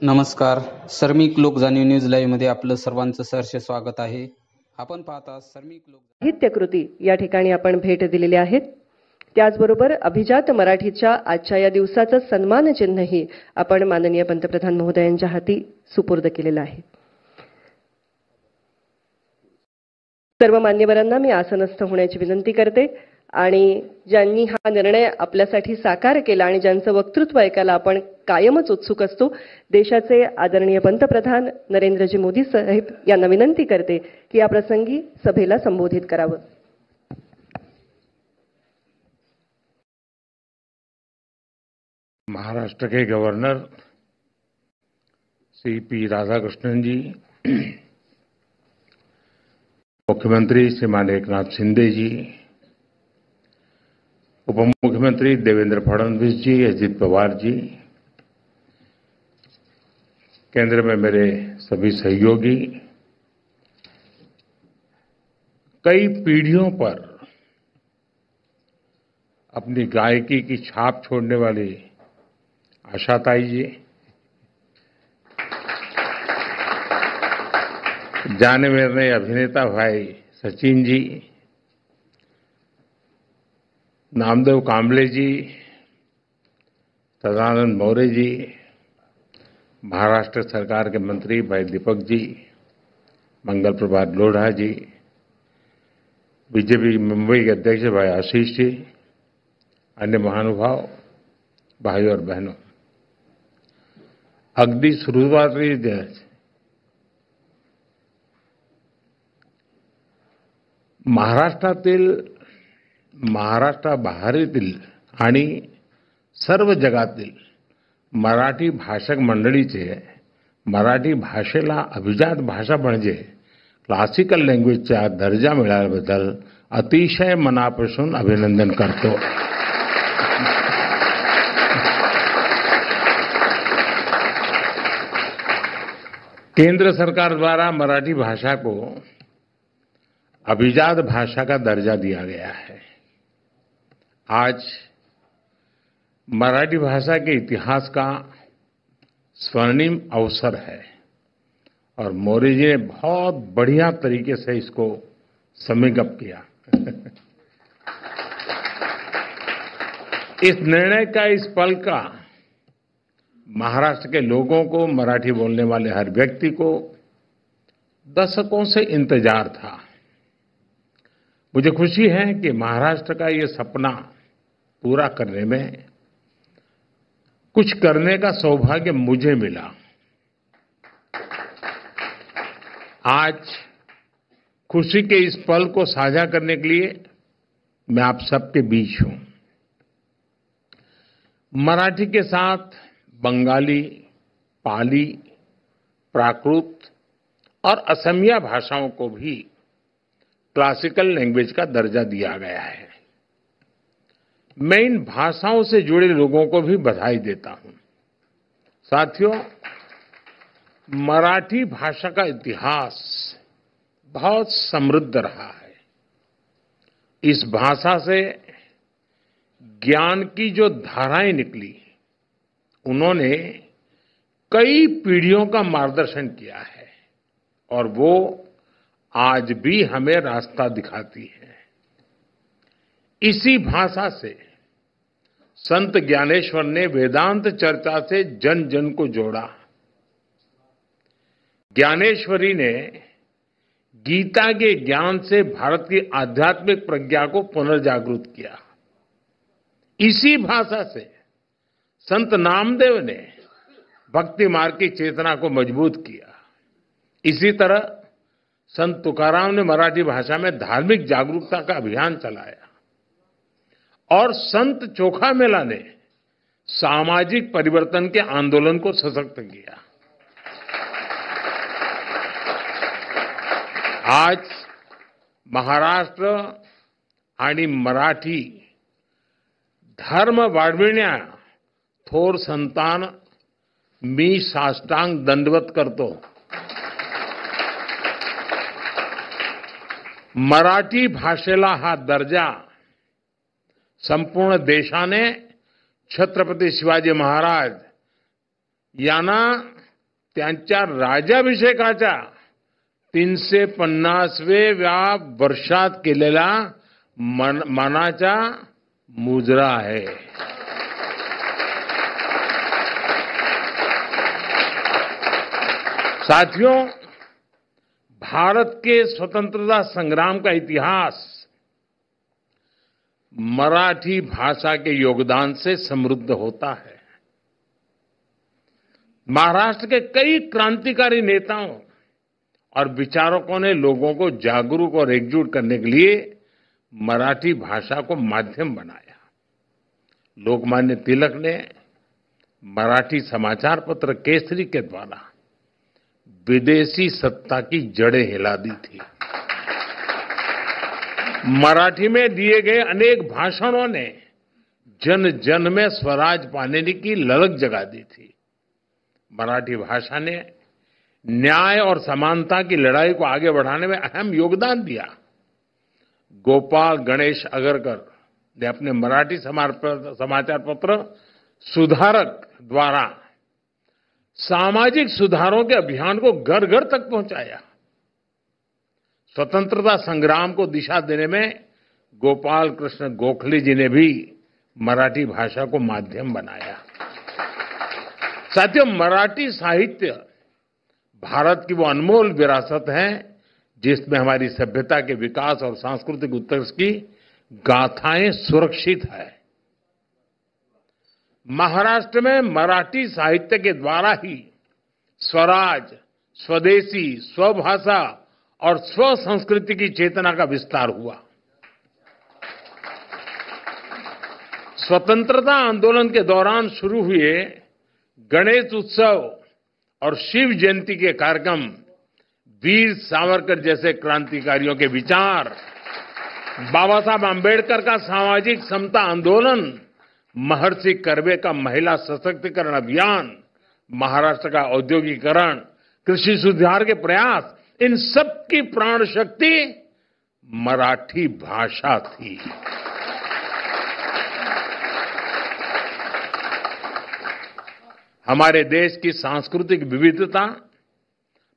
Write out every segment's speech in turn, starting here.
नमस्कार. सर्मिक लोकजाणीव news live मध्ये आपलं सर्वांचं सहर्ष स्वागत आहे. आपण पाहता सर्मिक लोक साहित्यकृती या ठिकाणी आपण भेट दिलेली आहे. त्याचबरोबर अभिजात मराठीच्या आजच्या या दिवसाचं सन्मान चिन्हही आपण माननीय पंतप्रधान महोदयांच्या हाती सुपूर्द केलेलं आहे. सर्व मान्यवरांना मी आसनस्थ होण्याची विनंती करते आणि ज्यांनी हा निर्णय आपल्यासाठी साकार केला आणि ज्यांचं वक्तृत्व ऐकायला आपण कायमच उत्सुक असतो, देशाचे आदरणीय पंतप्रधान नरेंद्रजी मोदी साहेब यांना विनंती करते की या प्रसंगी सभेला संबोधित करावं. महाराष्ट्र के गवर्नर श्री पी राधाकृष्णन जी, मुख्यमंत्री श्रीमान एकनाथ शिंदे जी, उप मुख्यमंत्री देवेंद्र फडणवीस जी, अजित पवार जी, केंद्र में मेरे सभी सहयोगी, कई पीढ़ियों पर अपनी गायकी की छाप छोड़ने वाली आशाताई जी, जाने माने अभिनेता भाई सचिन जी, नामदेव कांबले जी, सदानंद मौर्य जी, महाराष्ट्र सरकार के मंत्री भाई दीपक जी, मंगल प्रभात लोढ़ा जी, बीजेपी मुंबई के अध्यक्ष भाई आशीष जी, अन्य महानुभाव भाई और बहनों, अगदी सुरुवातीला महाराष्ट्राबाहेरील आणि सर्व जगातील मराठी भाषक मंडळीचे मराठी भाषेला अभिजात भाषा म्हणजे क्लासिकल लँग्वेजचा दर्जा मिळाल्याबद्दल अतिशय मनापासून अभिनंदन करतो. केंद्र सरकार द्वारा मराठी भाषा को अभिजात भाषा का दर्जा दिया गया है. आज मराठी भाषा के इतिहास का स्वर्णिम अवसर है और मौर्य जी ने बहुत बढ़िया तरीके से इसको समेकअप किया. इस निर्णय का, इस पल का महाराष्ट्र के लोगों को, मराठी बोलने वाले हर व्यक्ति को दशकों से इंतजार था. मुझे खुशी है कि महाराष्ट्र का ये सपना पूरा करने में कुछ करने का सौभाग्य मुझे मिला. आज खुशी के इस पल को साझा करने के लिए मैं आप सबके बीच हूं. मराठी के साथ बंगाली, पाली, प्राकृत और असमिया भाषाओं को भी क्लासिकल लैंग्वेज का दर्जा दिया गया है. मैं इन भाषाओं से जुड़े लोगों को भी बधाई देता हूं. साथियों, मराठी भाषा का इतिहास बहुत समृद्ध रहा है. इस भाषा से ज्ञान की जो धाराएं निकली, उन्होंने कई पीढ़ियों का मार्गदर्शन किया है और वो आज भी हमें रास्ता दिखाती है. इसी भाषा से संत ज्ञानेश्वर ने वेदांत चर्चा से जन जन को जोड़ा. ज्ञानेश्वरी ने गीता के ज्ञान से भारत की आध्यात्मिक प्रज्ञा को पुनर्जागृत किया. इसी भाषा से संत नामदेव ने भक्ति मार्ग की चेतना को मजबूत किया. इसी तरह संत तुकाराम ने मराठी भाषा में धार्मिक जागरूकता का अभियान चलाया और संत चोखा मेला ने सामाजिक परिवर्तन के आंदोलन को सशक्त किया. आज महाराष्ट्र आणि मराठी धर्म वाढविण्या थोर संतान मी साष्टांग दंडवत करतो. मराठी भाषेला हा दर्जा संपूर्ण देशाने छत्रपती शिवाजी महाराज यांना त्यांच्या राज्याभिषेकाच्या 350व्या वर्षात केलेला मानाचा मुजरा है। साथियों, भारत के स्वतंत्रता संग्राम का इतिहास मराठी भाषा के योगदान से समृद्ध होता है। महाराष्ट्र के कई क्रांतिकारी नेताओं और विचारकों ने लोगों को जागरूक और एकजुट करने के लिए मराठी भाषा को माध्यम बनाया। लोकमान्य तिलक ने मराठी समाचार पत्र केसरी के द्वारा विदेशी सत्ता की जड़ें हिला दी थी। मराठी में दिए गए अनेक भाषणों ने जन जन में स्वराज पाने की ललक जगा दी थी। मराठी भाषा ने न्याय और समानता की लड़ाई को आगे बढ़ाने में अहम योगदान दिया। गोपाल गणेश अगरकर ने अपने मराठी समाचार पत्र सुधारक द्वारा सामाजिक सुधारों के अभियान को घर घर तक पहुंचाया। स्वतंत्रता संग्राम को दिशा देने में गोपाल कृष्ण गोखले जी ने भी मराठी भाषा को माध्यम बनाया। साथियों, मराठी साहित्य भारत की वो अनमोल विरासत है जिसमें हमारी सभ्यता के विकास और सांस्कृतिक उत्कर्ष की गाथाएं सुरक्षित है। महाराष्ट्र में मराठी साहित्य के द्वारा ही स्वराज, स्वदेशी, स्वभाषा और स्व संस्कृति की चेतना का विस्तार हुआ। स्वतंत्रता आंदोलन के दौरान शुरू हुए गणेश उत्सव और शिव जयंती के कार्यक्रम, वीर सावरकर जैसे क्रांतिकारियों के विचार, बाबा साहब आंबेडकर का सामाजिक समता आंदोलन, महर्षि कर्वे का महिला सशक्तिकरण अभियान, महाराष्ट्र का औद्योगिकरण, कृषि सुधार के प्रयास, इन सब की प्राण शक्ति मराठी भाषा थी। हमारे देश की सांस्कृतिक विविधता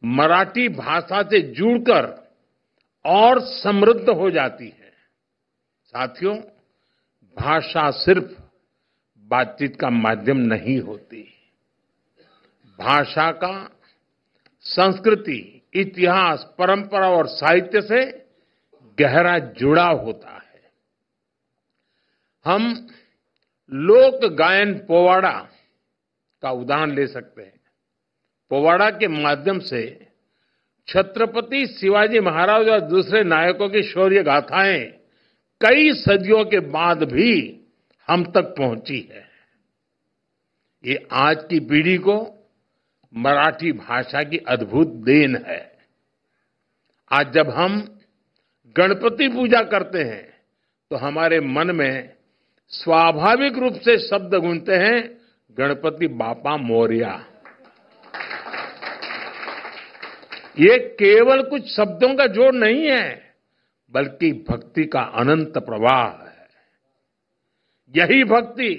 मराठी भाषा से जुड़कर और समृद्ध हो जाती है। साथियों, भाषा सिर्फ बातचीत का माध्यम नहीं होती। भाषा का संस्कृति, इतिहास, परंपरा और साहित्य से गहरा जुड़ाव होता है। हम लोक गायन पोवाड़ा का उदाहरण ले सकते हैं। पोवाड़ा के माध्यम से छत्रपति शिवाजी महाराज और दूसरे नायकों की शौर्य गाथाएं कई सदियों के बाद भी हम तक पहुंची है। ये आज की पीढ़ी को मराठी भाषा की अद्भुत देन है। आज जब हम गणपति पूजा करते हैं तो हमारे मन में स्वाभाविक रूप से शब्द गूंजते हैं, गणपति बापा मोरया। ये केवल कुछ शब्दों का जोड़ नहीं है, बल्कि भक्ति का अनंत प्रवाह है। यही भक्ति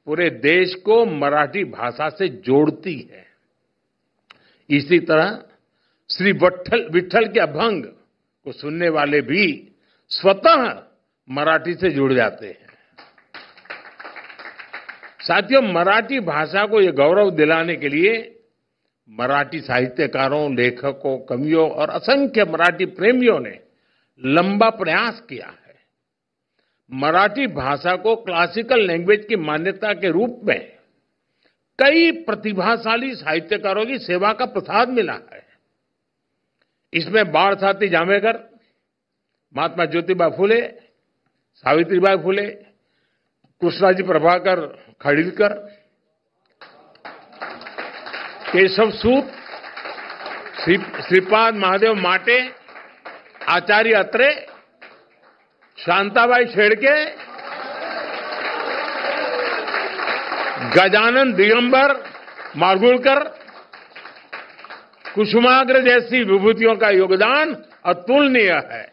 पूरे देश को मराठी भाषा से जोड़ती है। इसी तरह श्री विठ्ठल के अभंग को सुनने वाले भी स्वतः मराठी से जुड़ जाते हैं। साथियों, मराठी भाषा को यह गौरव दिलाने के लिए मराठी साहित्यकारों, लेखकों, कवियों और असंख्य मराठी प्रेमियों ने लंबा प्रयास किया है। मराठी भाषा को क्लासिकल लैंग्वेज की मान्यता के रूप में कई प्रतिभाशाली साहित्यकारों की सेवा का प्रसाद मिला है। इसमें बाळ साथी जांभेकर, महात्मा ज्योतिबा फुले, सावित्रीबाई फुले, कृष्णाजी प्रभाकर खाडिलकर, केशव सूत, श्रीपाद महादेव माटे, आचार्य अत्रे, शांताबाई शेडके, गजानन दिगंबर माडगुळकर, कुसुमाग्र जैसी विभूतियों का योगदान अतुलनीय है।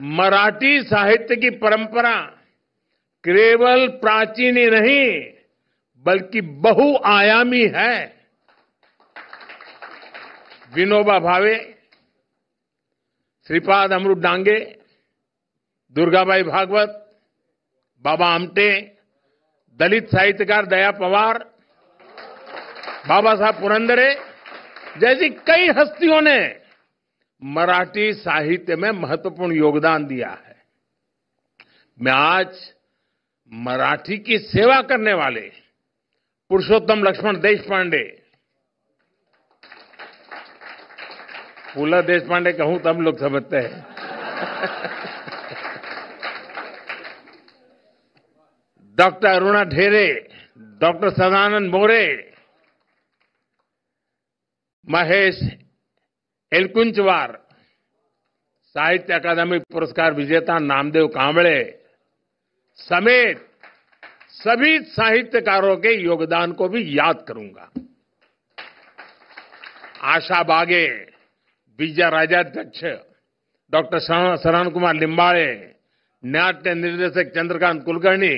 मराठी साहित्य की परंपरा केवल प्राचीन ही नहीं बल्कि बहुआयामी है। विनोबा भावे, श्रीपाद अमृत डांगे, दुर्गाबाई भागवत, बाबा आमटे, दलित साहित्यकार दया पवार, बाबा साहब पुरंदरे जैसी कई हस्तियों ने मराठी साहित्य में महत्वपूर्ण योगदान दिया है। मैं आज मराठी की सेवा करने वाले पुरुषोत्तम लक्ष्मण देशपांडे, फूला देशपांडे कहूं तब लोग समझते हैं, डॉक्टर अरुणा ढेरे, डॉक्टर सदानंद मोरे, महेश एलकुंचवार, साहित्य अकादमी पुरस्कार विजेता नामदेव कांबळे समेत सभी साहित्यकारों के योगदान को भी याद करूंगा। आशा बागे, विजय राजाध्यक्ष, डॉक्टर शरण कुमार लिंबाळे, नाट्य निर्देशक चंद्रकांत कुलकर्णी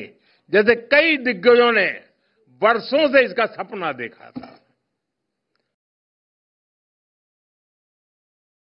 जैसे कई दिग्गजों ने वर्षों से इसका सपना देखा था।